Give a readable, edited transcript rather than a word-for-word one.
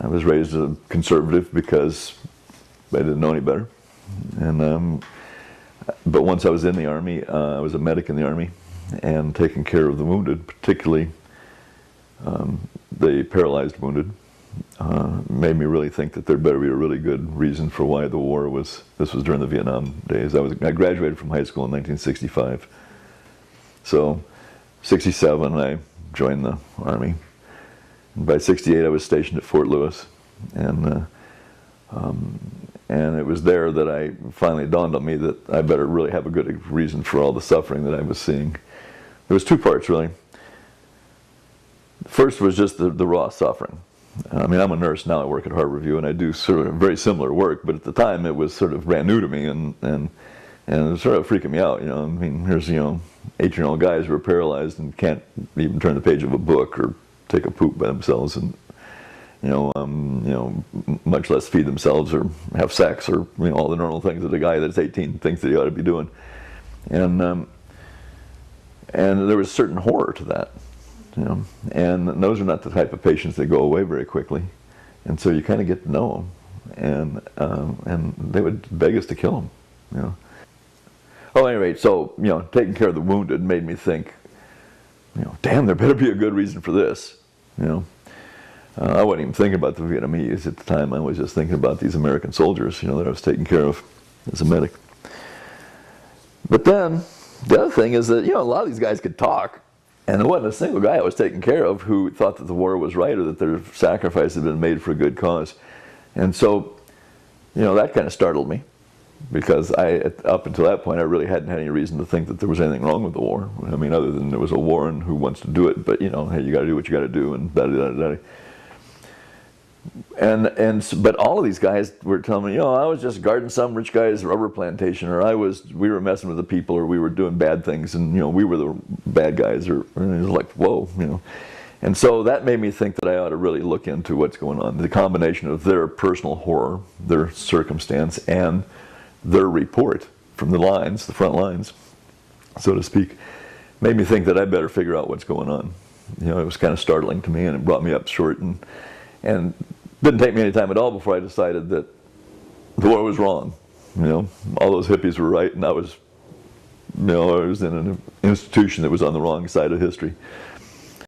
I was raised a conservative because I didn't know any better. And but once I was in the Army, I was a medic in the Army and taking care of the wounded, particularly the paralyzed wounded. Made me really think that there better be a really good reason for why the war was. This was during the Vietnam days. I graduated from high school in 1965. So, 67 I joined the Army. And by 68 I was stationed at Fort Lewis, and it was there that I finally dawned on me that I better really have a good reason for all the suffering that I was seeing. There was two parts really. The first was just the raw suffering. I mean, I'm a nurse now. I work at Heart Review, and I do sort of very similar work. But at the time, it was sort of brand new to me, and it was sort of freaking me out. You know, I mean, here's 18-year-old guys who are paralyzed and can't even turn the page of a book or take a poop by themselves, and much less feed themselves or have sex or all the normal things that a guy that's 18 thinks that he ought to be doing. And there was certain horror to that. And those are not the type of patients that go away very quickly, and so you kind of get to know them, and they would beg us to kill them. Oh, at any rate, so taking care of the wounded made me think, damn, there better be a good reason for this. I wasn't even thinking about the Vietnamese at the time. I was just thinking about these American soldiers, that I was taking care of as a medic. But then the other thing is that a lot of these guys could talk. And there wasn't a single guy I was taking care of who thought that the war was right or that their sacrifice had been made for a good cause. And so, that kind of startled me, because up until that point, I really hadn't had any reason to think that there was anything wrong with the war. I mean, other than there was a war and who wants to do it, but hey, you got to do what you got to do, and da-da-da-da-da. But all of these guys were telling me, I was just guarding some rich guy's rubber plantation, or we were messing with the people, or we were doing bad things, and we were the bad guys, and it was like, whoa, And so that made me think that I ought to really look into what's going on. The combination of their personal horror, their circumstance, and their report from the lines, the front lines, so to speak, made me think that I better figure out what's going on. It was kind of startling to me, and it brought me up short, and didn't take me any time at all before I decided that the war was wrong. All those hippies were right, and I was in an institution that was on the wrong side of history.